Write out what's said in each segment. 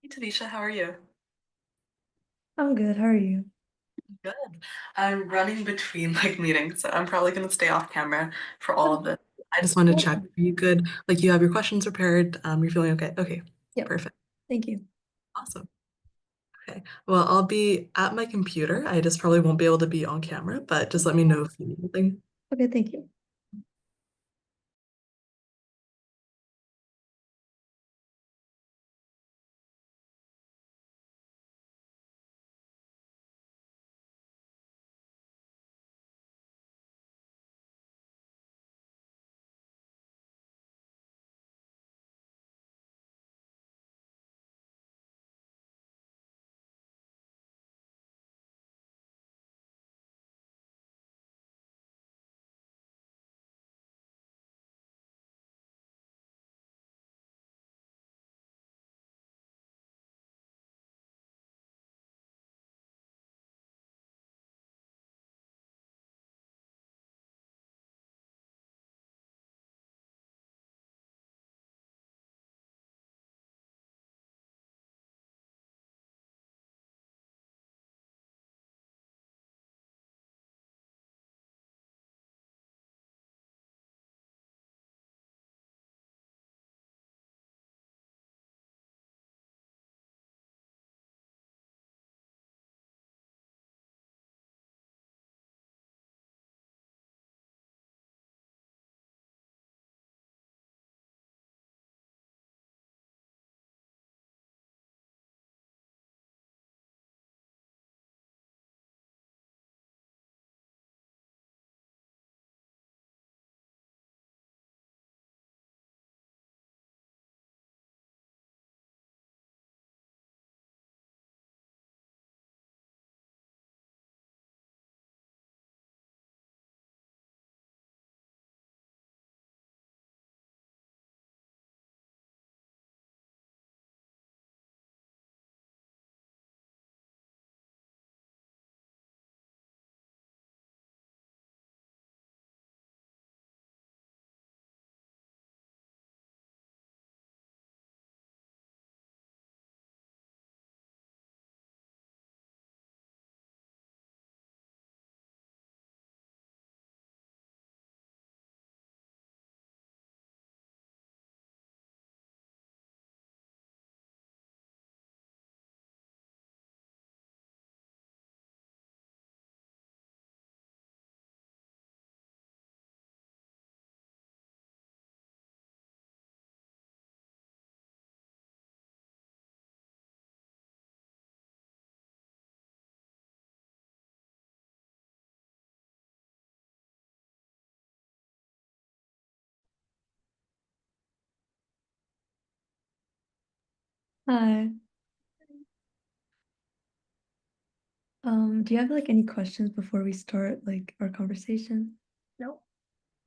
Hey Tavisha, how are you? I'm good. How are you? Good. I'm running between meetings, so I'm probably gonna stay off camera for all of this. I just wanted to check. Okay. Are you good? Like you have your questions prepared? You're feeling okay? Okay, Yep. perfect. Thank you. Awesome. Okay. Well, I'll be at my computer. I just probably won't be able to be on camera, but just let me know if you need anything. Okay, thank you. Hi. Do you have any questions before we start our conversation? Nope.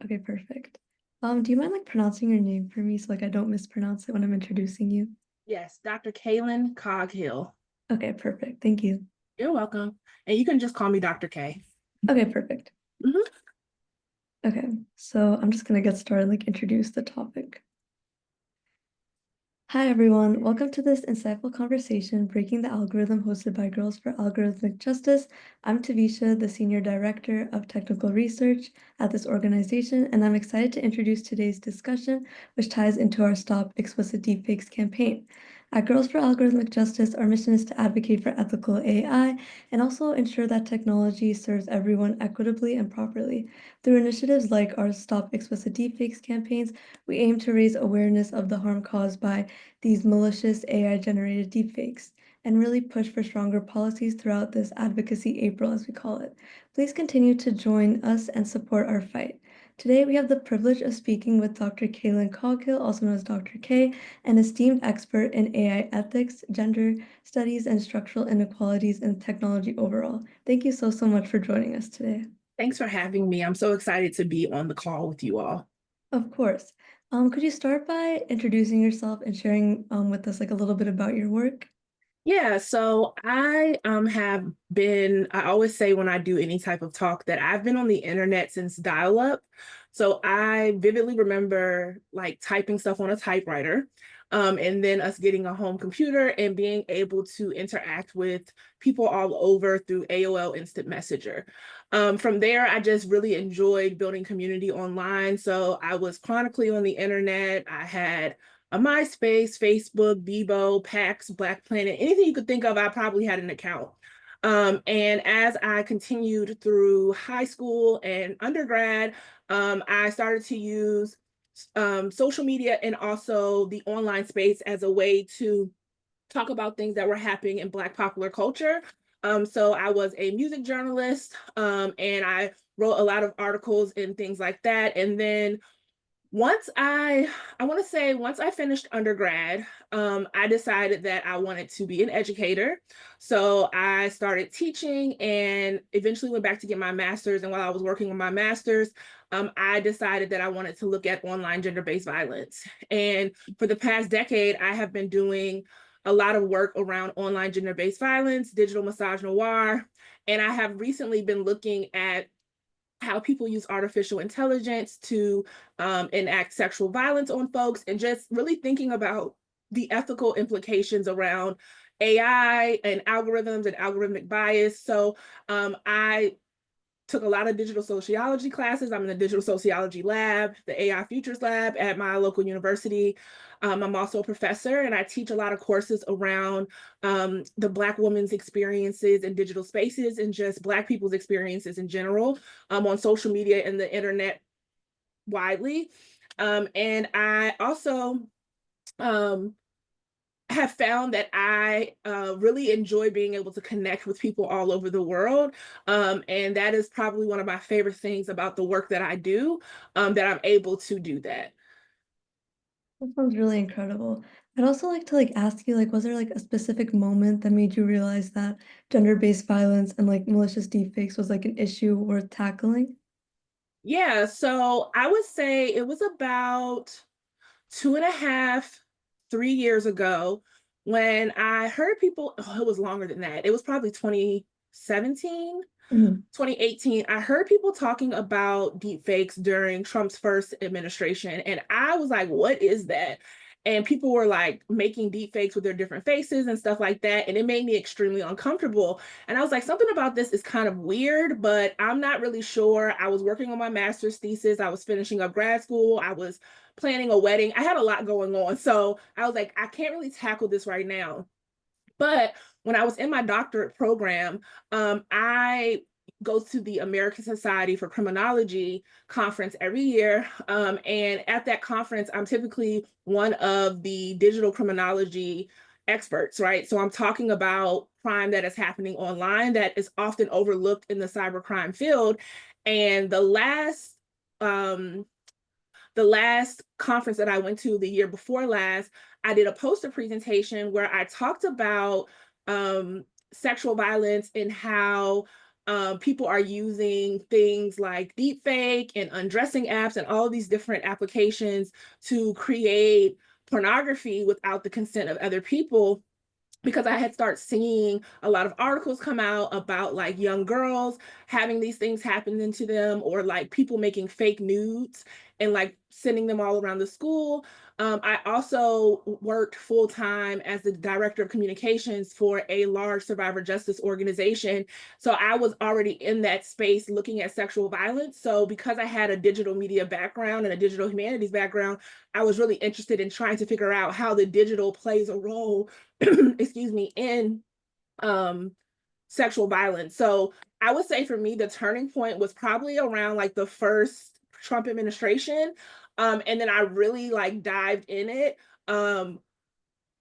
Okay, perfect. Do you mind pronouncing your name for me so I don't mispronounce it when I'm introducing you? Yes, Dr. Kaylin Coghill. Okay, perfect. Thank you. You're welcome. And you can just call me Dr. K. Okay, perfect. Mhm. Okay, so I'm just gonna get started, introduce the topic. Hi, everyone. Welcome to this insightful conversation, Breaking the Algorithm, hosted by Girls for Algorithmic Justice. I'm Tavisha, the Senior Director of Technical Research at this organization, and I'm excited to introduce today's discussion, which ties into our Stop Explicit Deepfakes campaign. At Girls for Algorithmic Justice, our mission is to advocate for ethical AI and also ensure that technology serves everyone equitably and properly. Through initiatives like our Stop Explicit Deepfakes campaigns, we aim to raise awareness of the harm caused by these malicious AI-generated deepfakes and really push for stronger policies throughout this Advocacy April, as we call it. Please continue to join us and support our fight. Today, we have the privilege of speaking with Dr. Kaylin Coghill, also known as Dr. K, an esteemed expert in AI ethics, gender studies, and structural inequalities in technology overall. Thank you so much for joining us today. Thanks for having me. I'm so excited to be on the call with you all. Of course. Could you start by introducing yourself and sharing with us a little bit about your work? Yeah, so I always say when I do any type of talk that I've been on the internet since dial-up. So I vividly remember typing stuff on a typewriter. and then us getting a home computer and being able to interact with people all over through AOL Instant Messenger. From there, I just really enjoyed building community online. So I was chronically on the internet. I had a MySpace, Facebook, Bebo, Pax, Black Planet, anything you could think of, I probably had an account. And as I continued through high school and undergrad, I started to use social media and also the online space as a way to talk about things that were happening in Black popular culture. So I was a music journalist, and I wrote a lot of articles and things like that. And then once once I finished undergrad, I decided that I wanted to be an educator. So I started teaching and eventually went back to get my master's. And while I was working on my master's, I decided that I wanted to look at online gender-based violence. And for the past decade, I have been doing a lot of work around online gender-based violence, digital misogynoir, and I have recently been looking at how people use artificial intelligence to enact sexual violence on folks, and just really thinking about the ethical implications around AI and algorithms and algorithmic bias. So I took a lot of digital sociology classes. I'm in the digital sociology lab, the AI futures lab at my local university. I'm also a professor, and I teach a lot of courses around the Black woman's experiences in digital spaces and just Black people's experiences in general on social media and the internet widely. And I also have found that I really enjoy being able to connect with people all over the world. And that is probably one of my favorite things about the work that I do, that I'm able to do that. That sounds really incredible. I'd also like to ask you, was there a specific moment that made you realize that gender-based violence and malicious deepfakes was an issue worth tackling? Yeah, so I would say it was about 2.5, 3 years ago when I heard people, oh, it was longer than that. It was probably 2017. Mhm. 2018, I heard people talking about deep fakes during Trump's first administration. And I was like, what is that? And people were like making deep fakes with their different faces and stuff like that. And it made me extremely uncomfortable. And I was like, something about this is kind of weird, but I'm not really sure. I was working on my master's thesis. I was finishing up grad school. I was planning a wedding. I had a lot going on. So I was like, I can't really tackle this right now. But when I was in my doctorate program, I go to the American Society for Criminology conference every year. And at that conference, I'm typically one of the digital criminology experts, right? So I'm talking about crime that is happening online that is often overlooked in the cybercrime field. And the last conference that I went to the year before last, I did a poster presentation where I talked about sexual violence and how people are using things like deepfake and undressing apps and all of these different applications to create pornography without the consent of other people, because I had started seeing a lot of articles come out about young girls having these things happen to them, or people making fake nudes and sending them all around the school. I also worked full time as the director of communications for a large survivor justice organization. So I was already in that space looking at sexual violence. So because I had a digital media background and a digital humanities background, I was really interested in trying to figure out how the digital plays a role excuse me, in sexual violence. So I would say for me, the turning point was probably around the first Trump administration. And then I really dived in it.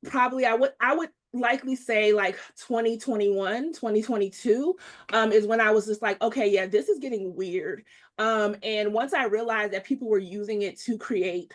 Probably I would likely say 2021, 2022 is when I was just like, okay, yeah, this is getting weird. And once I realized that people were using it to create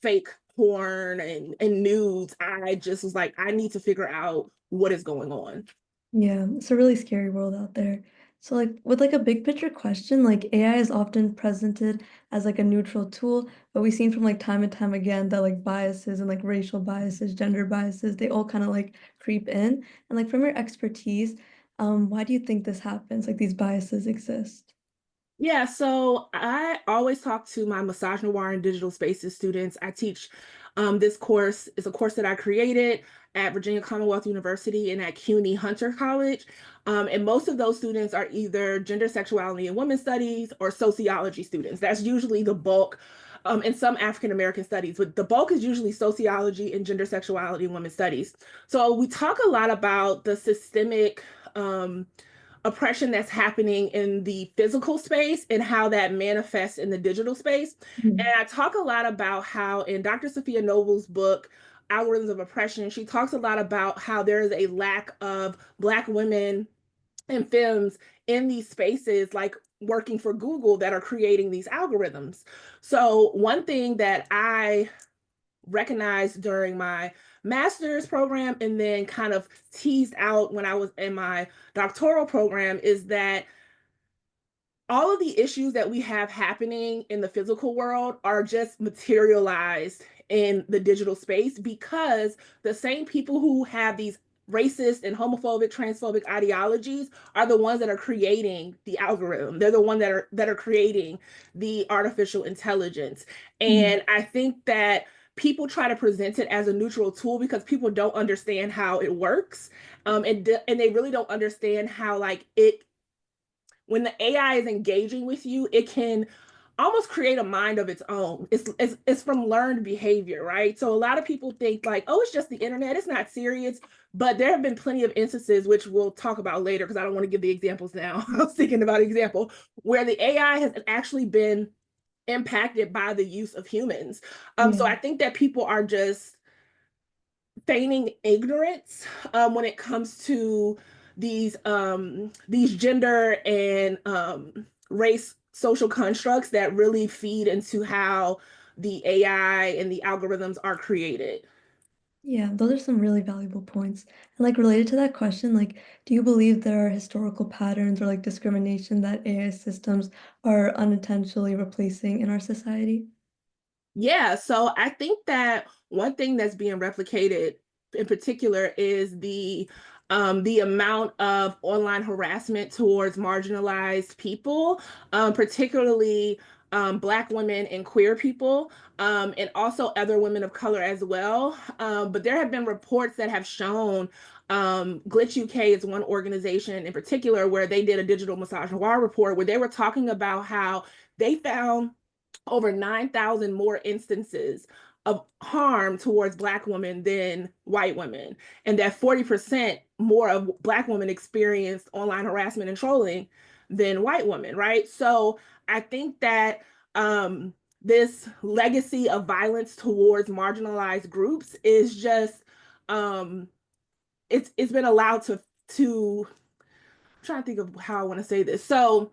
fake porn and nudes, I just was like, I need to figure out what is going on. Yeah, it's a really scary world out there. So with a big picture question, AI is often presented as a neutral tool, but we've seen from time and time again that biases and racial biases, gender biases, they all kind of creep in. And from your expertise, why do you think this happens? These biases exist? Yeah, so I always talk to my misogynoir and digital spaces students. I teach this course. It's a course that I created at Virginia Commonwealth University and at CUNY Hunter College. And most of those students are either gender, sexuality, and women's studies or sociology students. That's usually the bulk, and some African American studies, but the bulk is usually sociology and gender, sexuality, and women's studies. So we talk a lot about the systemic oppression that's happening in the physical space and how that manifests in the digital space. And I talk a lot about how in Dr. Sophia Noble's book, Algorithms of Oppression, she talks a lot about how there is a lack of Black women and femmes in these spaces, like working for Google, that are creating these algorithms. So one thing that I recognized during my master's program and then kind of teased out when I was in my doctoral program is that all of the issues that we have happening in the physical world are just materialized in the digital space because the same people who have these racist and homophobic, transphobic ideologies are the ones that are creating the algorithm. They're the ones that are creating the artificial intelligence. And I think that people try to present it as a neutral tool because people don't understand how it works. And they really don't understand how like it when the AI is engaging with you, it can almost create a mind of its own. It's from learned behavior, right? So a lot of people think like, oh, it's just the internet, it's not serious. But there have been plenty of instances, which we'll talk about later, because I don't want to give the examples now. I was thinking about an example where the AI has actually been impacted by the use of humans. So I think that people are just feigning ignorance when it comes to these gender and race social constructs that really feed into how the AI and the algorithms are created. Yeah, those are some really valuable points. And like related to that question, like, do you believe there are historical patterns or like discrimination that AI systems are unintentionally replacing in our society? Yeah, so I think that one thing that's being replicated in particular is the amount of online harassment towards marginalized people, particularly Black women and queer people, and also other women of color as well. But there have been reports that have shown Glitch UK is one organization in particular where they did a digital misogynoir report where they were talking about how they found over 9,000 more instances of harm towards Black women than white women, and that 40% more of Black women experienced online harassment and trolling than white women, right? So I think that this legacy of violence towards marginalized groups is just um, it's been allowed to I'm trying to think of how I want to say this. So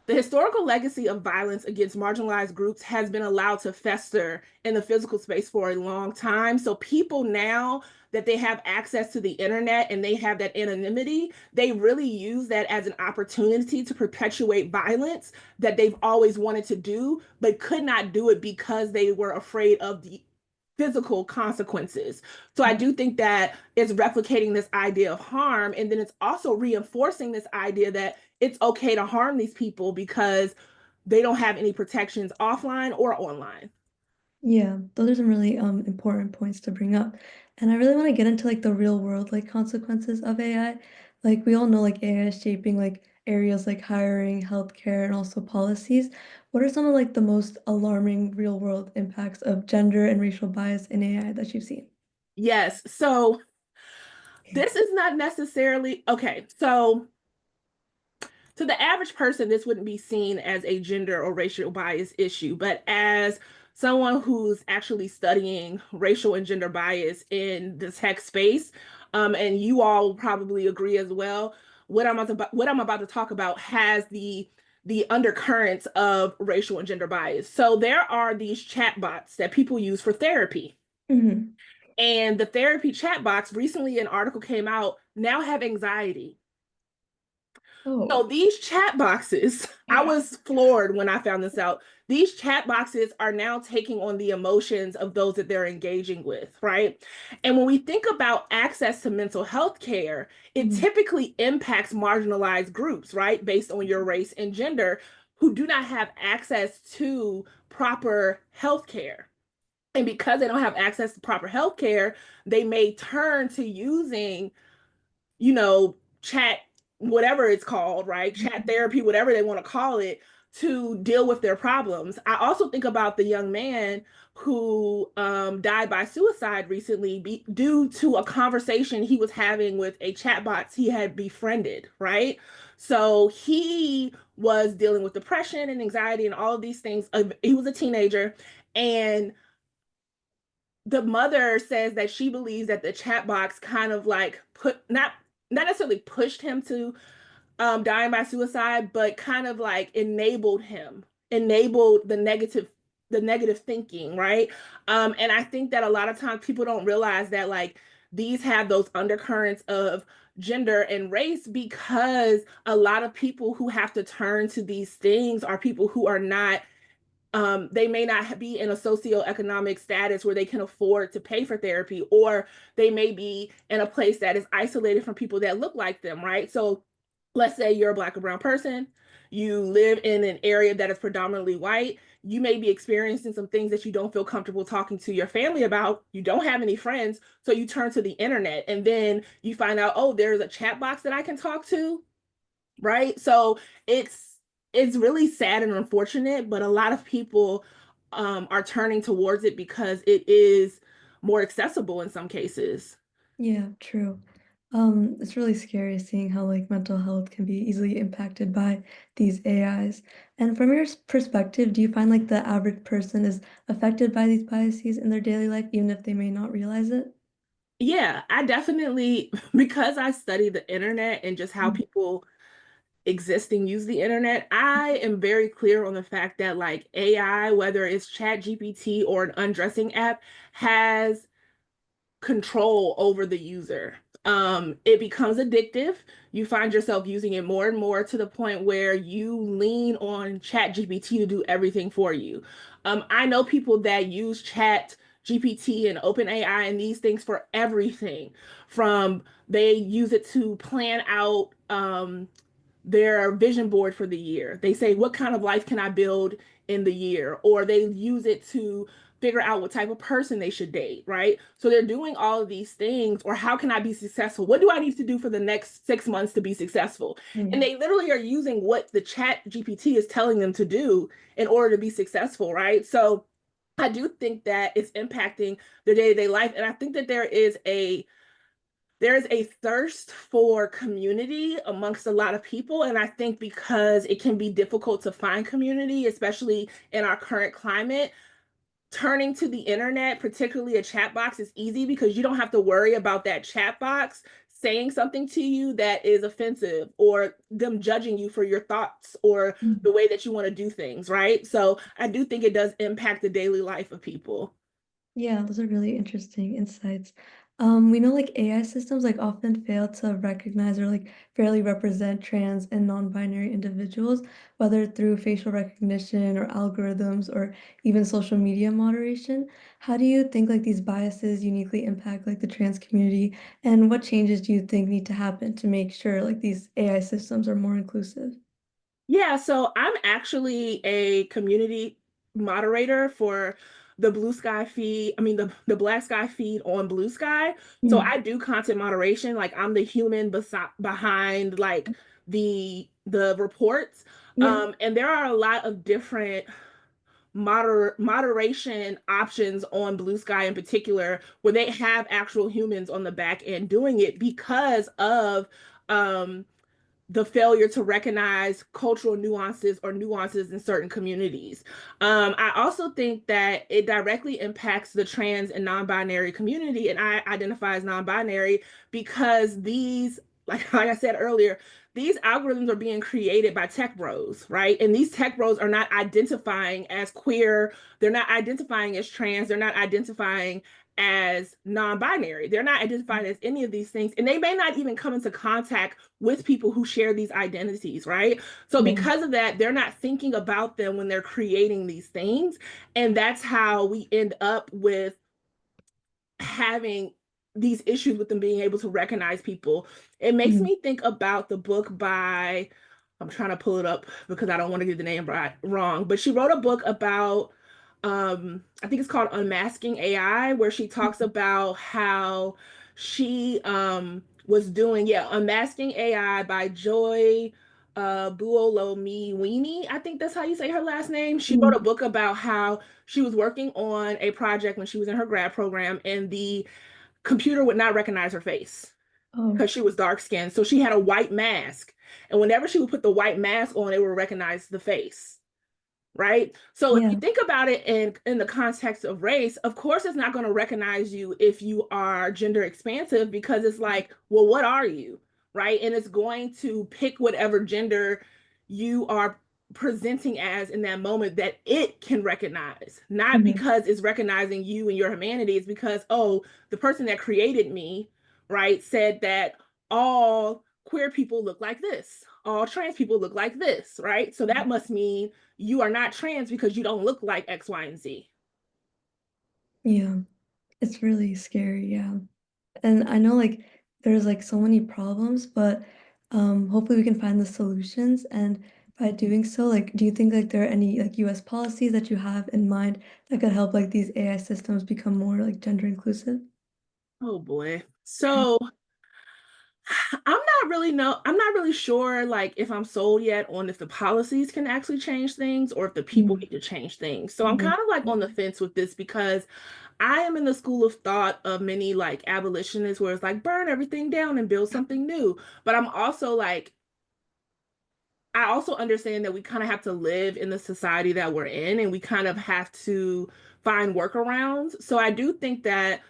the historical legacy of violence against marginalized groups has been allowed to fester in the physical space for a long time. So people now that they have access to the internet and they have that anonymity, they really use that as an opportunity to perpetuate violence that they've always wanted to do, but could not do it because they were afraid of the physical consequences. So I do think that it's replicating this idea of harm, and then it's also reinforcing this idea that it's okay to harm these people because they don't have any protections offline or online. Yeah, those are some really important points to bring up. And I really want to get into like the real world like consequences of AI. Like we all know like AI is shaping like areas like hiring, healthcare, and also policies. What are some of like the most alarming real world impacts of gender and racial bias in AI that you've seen? Yes. So this is not necessarily okay. So to the average person, this wouldn't be seen as a gender or racial bias issue, but as someone who's actually studying racial and gender bias in the tech space, and you all will probably agree as well, what I'm about to talk about has the undercurrents of racial and gender bias. So there are these chatbots that people use for therapy. Hmm. And the therapy chatbots, recently an article came out, now have anxiety. So Oh. these chat boxes, I was floored when I found this out. These chat boxes are now taking on the emotions of those that they're engaging with, right? And when we think about access to mental health care, it Mhm. typically impacts marginalized groups, right? Based on your race and gender. who do not have access to proper health care. And because they don't have access to proper health care, they may turn to using, chat, whatever it's called, right? Chat therapy, whatever they want to call it, to deal with their problems. I also think about the young man who died by suicide recently due to a conversation he was having with a chatbot he had befriended, right? So he was dealing with depression and anxiety and all of these things. He was a teenager, and the mother says that she believes that the chat box kind of like not necessarily pushed him to dying by suicide, but kind of like enabled the negative thinking, right? And I think that a lot of times people don't realize that like these have those undercurrents of gender and race, because a lot of people who have to turn to these things are people who are not, they may not be in a socioeconomic status where they can afford to pay for therapy, or they may be in a place that is isolated from people that look like them, right? So let's say you're a Black or brown person, you live in an area that is predominantly white, you may be experiencing some things that you don't feel comfortable talking to your family about, you don't have any friends, so you turn to the internet, and then you find out, oh, there's a chat box that I can talk to, right? So it's really sad and unfortunate, but a lot of people are turning towards it because it is more accessible in some cases. Yeah, true. It's really scary seeing how like mental health can be easily impacted by these AIs. And from your perspective, do you find like the average person is affected by these biases in their daily life, even if they may not realize it? Yeah, I definitely, because I study the internet and just how Mm. people exist and use the internet, I am very clear on the fact that like AI, whether it's Chat GPT or an undressing app, has control over the user. It becomes addictive. You find yourself using it more and more to the point where you lean on Chat GPT to do everything for you. I know people that use Chat GPT and OpenAI and these things for everything. From they use it to plan out their vision board for the year. They say, what kind of life can I build in the year? Or they use it to figure out what type of person they should date, right? So they're doing all of these things. Or how can I be successful? What do I need to do for the next 6 months to be successful? And Mm. they literally are using what the Chat GPT is telling them to do in order to be successful, right? So I do think that it's impacting their day-to-day life. And I think that there's a thirst for community amongst a lot of people. And I think because it can be difficult to find community, especially in our current climate, turning to the internet, particularly a chat box, is easy because you don't have to worry about that chat box saying something to you that is offensive, or them judging you for your thoughts or Mm. the way that you want to do things, right? So I do think it does impact the daily life of people. Yeah, those are really interesting insights. We know like AI systems like often fail to recognize or like fairly represent trans and non-binary individuals, whether through facial recognition or algorithms or even social media moderation. How do you think like these biases uniquely impact like the trans community, and what changes do you think need to happen to make sure like these AI systems are more inclusive? Yeah, so I'm actually a community moderator for the Blue Sky feed. I mean, the Black Sky feed on Blue Sky. So Mm. I do content moderation. Like I'm the human behind like the reports. Yeah. And there are a lot of different moderation options on Blue Sky in particular, where they have actual humans on the back end doing it because of um the failure to recognize cultural nuances or nuances in certain communities. I also think that it directly impacts the trans and non-binary community, and I identify as non-binary because these, like I said earlier, these algorithms are being created by tech bros, right? And these tech bros are not identifying as queer, they're not identifying as trans, they're not identifying as non-binary. They're not identifying as any of these things, and they may not even come into contact with people who share these identities, right? So Yeah. because of that, they're not thinking about them when they're creating these things. And that's how we end up with having these issues with them being able to recognize people. It makes Mm. me think about the book by I'm trying to pull it up because I don't want to get the name wrong, but she wrote a book about, I think it's called Unmasking AI, where she talks about how she was doing, yeah, Unmasking AI by Joy Buolomiwini. I think that's how you say her last name. She wrote a book about how she was working on a project when she was in her grad program, and the computer would not recognize her face Oh, because she was dark skinned. So she had a white mask. And whenever she would put the white mask on, it would recognize the face. Right. So if you yeah. think about it in the context of race, of course, it's not going to recognize you if you are gender expansive, because it's like, well, what are you? Right. And it's going to pick whatever gender you are presenting as in that moment that it can recognize, not Mhm. because it's recognizing you and your humanity. It's because, oh, the person that created me, right, said that all queer people look like this, all trans people look like this, right? So that must mean you are not trans because you don't look like X, Y, and Z. Yeah, it's really scary, yeah. And I know like there's like so many problems, but hopefully we can find the solutions. And by doing so, like do you think like there are any like US policies that you have in mind that could help like these AI systems become more like gender inclusive? Oh boy. So I'm not really sure like if I'm sold yet on if the policies can actually change things or if the people Mm. need to change things. So I'm kind of like on the fence with this because I am in the school of thought of many like abolitionists where it's like burn everything down and build something new. But I'm also like, I also understand that we kind of have to live in the society that we're in and we kind of have to find workarounds. So I do think that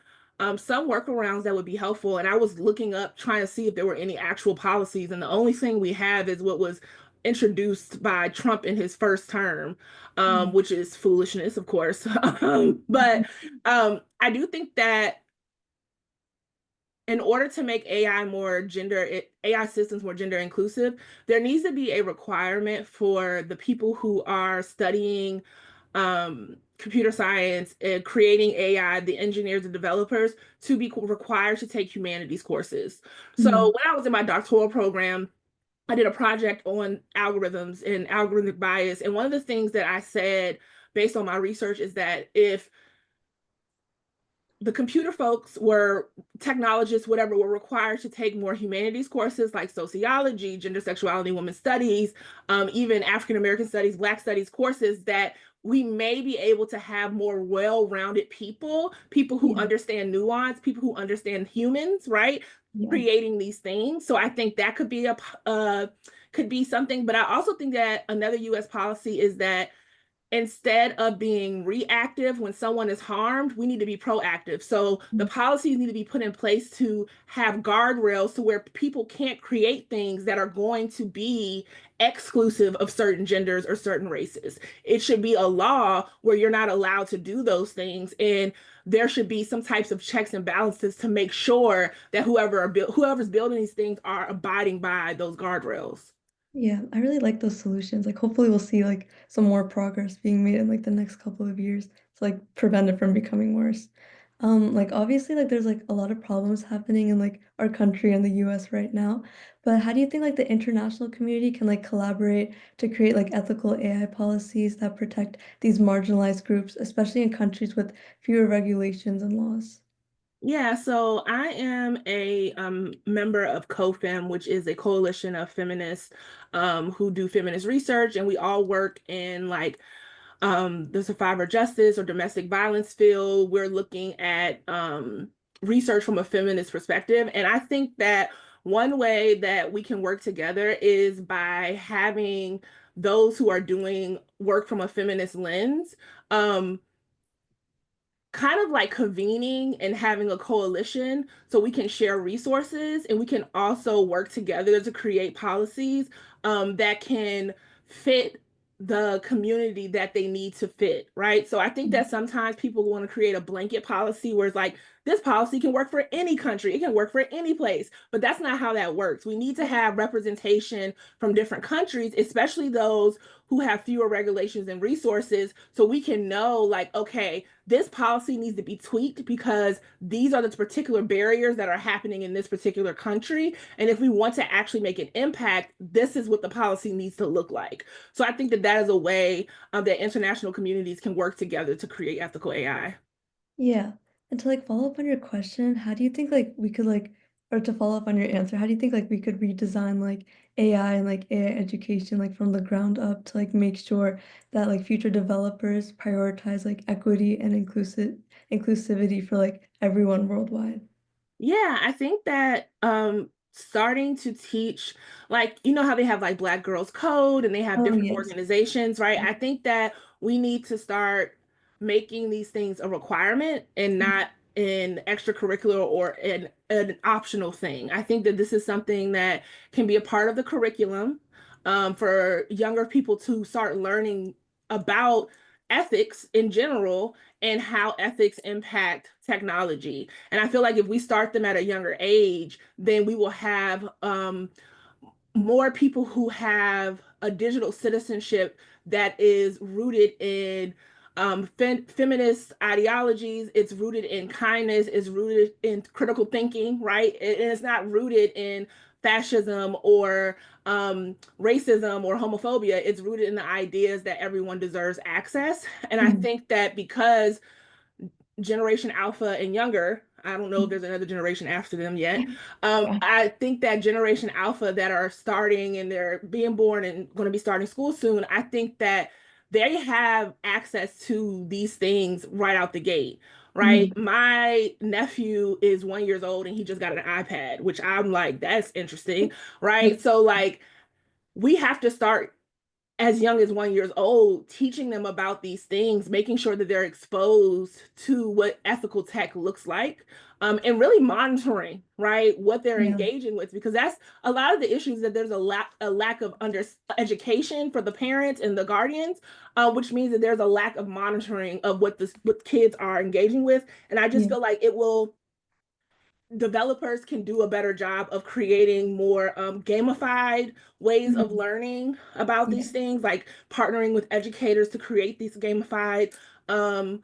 some workarounds that would be helpful. And I was looking up trying to see if there were any actual policies. And the only thing we have is what was introduced by Trump in his first term, Mm. which is foolishness, of course. But I do think that in order to make AI systems more gender inclusive, there needs to be a requirement for the people who are studying computer science and creating AI, the engineers and developers, to be required to take humanities courses. So Mm. when I was in my doctoral program, I did a project on algorithms and algorithmic bias. And one of the things that I said based on my research is that if the computer folks were technologists, whatever, were required to take more humanities courses like sociology, gender, sexuality, women's studies, even African American studies, Black studies courses, that we may be able to have more well-rounded people, people who Yeah, understand nuance, people who understand humans, right? yeah. Creating these things. So I think that could be something. But I also think that another U.S. policy is that instead of being reactive when someone is harmed, we need to be proactive. So the Mm. policies need to be put in place to have guardrails to where people can't create things that are going to be exclusive of certain genders or certain races. It should be a law where you're not allowed to do those things. And there should be some types of checks and balances to make sure that whoever's building these things are abiding by those guardrails. Yeah, I really like those solutions. Like hopefully we'll see like some more progress being made in like the next couple of years to like prevent it from becoming worse. Like obviously like there's like a lot of problems happening in like our country and the US right now. But how do you think like the international community can like collaborate to create like ethical AI policies that protect these marginalized groups, especially in countries with fewer regulations and laws? Yeah, so I am a member of CoFem, which is a coalition of feminists who do feminist research, and we all work in like the survivor justice or domestic violence field. We're looking at research from a feminist perspective, and I think that one way that we can work together is by having those who are doing work from a feminist lens. Um, Kind of like convening and having a coalition so we can share resources and we can also work together to create policies that can fit the community that they need to fit, right? So I think that sometimes people want to create a blanket policy where it's like, this policy can work for any country, it can work for any place, but that's not how that works. We need to have representation from different countries, especially those who have fewer regulations and resources, so we can know like, okay, this policy needs to be tweaked because these are the particular barriers that are happening in this particular country. And if we want to actually make an impact, this is what the policy needs to look like. So I think that that is a way that international communities can work together to create ethical AI. Yeah. And to like follow up on your question, how do you think like we could like, or to follow up on your answer, how do you think like we could redesign like AI and like AI education like from the ground up to like make sure that like future developers prioritize like equity and inclusivity for like everyone worldwide? Yeah, I think that starting to teach, like, you know how they have like Black Girls Code and they have Oh different yes. organizations, right? Yeah. I think that we need to start making these things a requirement and not an extracurricular or an optional thing. I think that this is something that can be a part of the curriculum for younger people to start learning about ethics in general and how ethics impact technology. And I feel like if we start them at a younger age, then we will have more people who have a digital citizenship that is rooted in feminist ideologies. It's rooted in kindness. It's rooted in critical thinking, right? And it's not rooted in fascism or racism or homophobia. It's rooted in the ideas that everyone deserves access. And I Mhm. think that because Generation Alpha and younger. I don't know if there's another generation after them yet. Yeah. I think that Generation Alpha that are starting and they're being born and going to be starting school soon, I think that they have access to these things right out the gate, right? Mhm. My nephew is 1 year old and he just got an iPad, which I'm like, that's interesting, right? That's So like we have to start as young as 1 year old, teaching them about these things, making sure that they're exposed to what ethical tech looks like, and really monitoring, right, what they're yeah. engaging with, because that's a lot of the issues that there's a lack of under education for the parents and the guardians, which means that there's a lack of monitoring of what kids are engaging with, and I just Yeah. feel like it will developers can do a better job of creating more gamified ways of Mhm. learning about Yeah. these things, like partnering with educators to create these gamified um,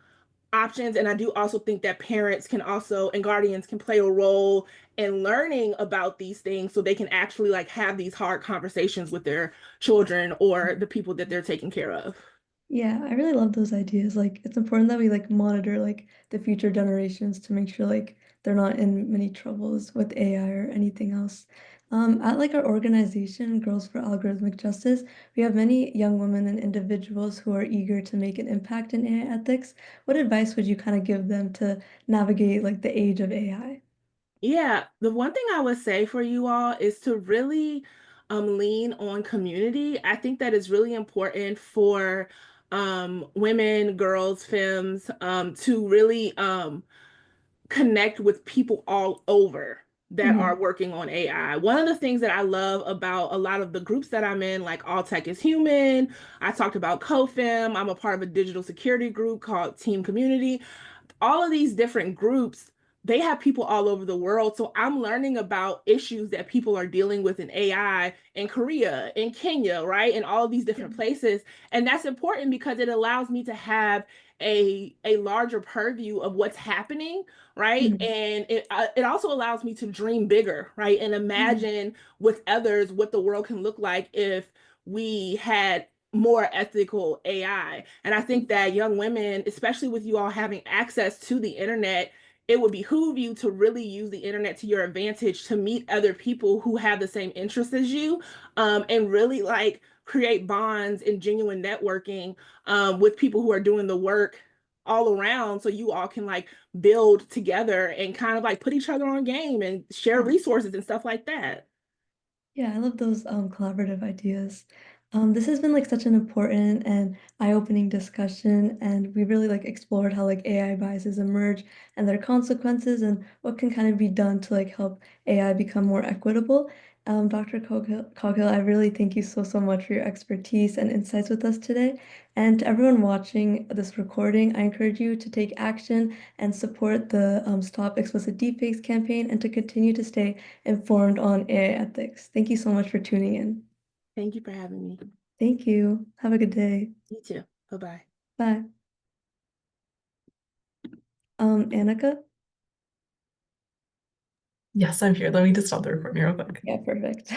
options. And I do also think that parents can also and guardians can play a role in learning about these things so they can actually like have these hard conversations with their children or the people that they're taking care of. Yeah, I really love those ideas. Like, it's important that we like monitor like the future generations to make sure like they're not in many troubles with AI or anything else. At like our organization, Girls for Algorithmic Justice, we have many young women and individuals who are eager to make an impact in AI ethics. What advice would you kind of give them to navigate like the age of AI? Yeah, the one thing I would say for you all is to really lean on community. I think that is really important for women, girls, femmes to really connect with people all over that are Mhm. working on AI. One of the things that I love about a lot of the groups that I'm in, like All Tech is Human, I talked about CoFem, I'm a part of a digital security group called Team Community. All of these different groups, they have people all over the world. So I'm learning about issues that people are dealing with in AI in Korea, in Kenya, right? In all of these Yeah. different places. And that's important because it allows me to have a larger purview of what's happening, right? Mhm. And it also allows me to dream bigger, right? And Yeah. imagine with others what the world can look like if we had more ethical AI. And I think that young women, especially with you all having access to the internet, it would behoove you to really use the internet to your advantage to meet other people who have the same interests as you, and really like create bonds and genuine networking with people who are doing the work all around so you all can like build together and kind of like put each other on game and share Yeah. resources and stuff like that. Yeah, I love those collaborative ideas. This has been like such an important and eye-opening discussion, and we really like explored how like AI biases emerge and their consequences and what can kind of be done to like help AI become more equitable. Dr. Coghill, I really thank you so much for your expertise and insights with us today. And to everyone watching this recording, I encourage you to take action and support the Stop Explicit Deepfakes campaign and to continue to stay informed on AI ethics. Thank you so much for tuning in. Thank you for having me. Thank you. Have a good day. You too. Bye-bye. Bye. Annika? Yes, I'm here. Let me just stop the recording real quick. Yeah, perfect.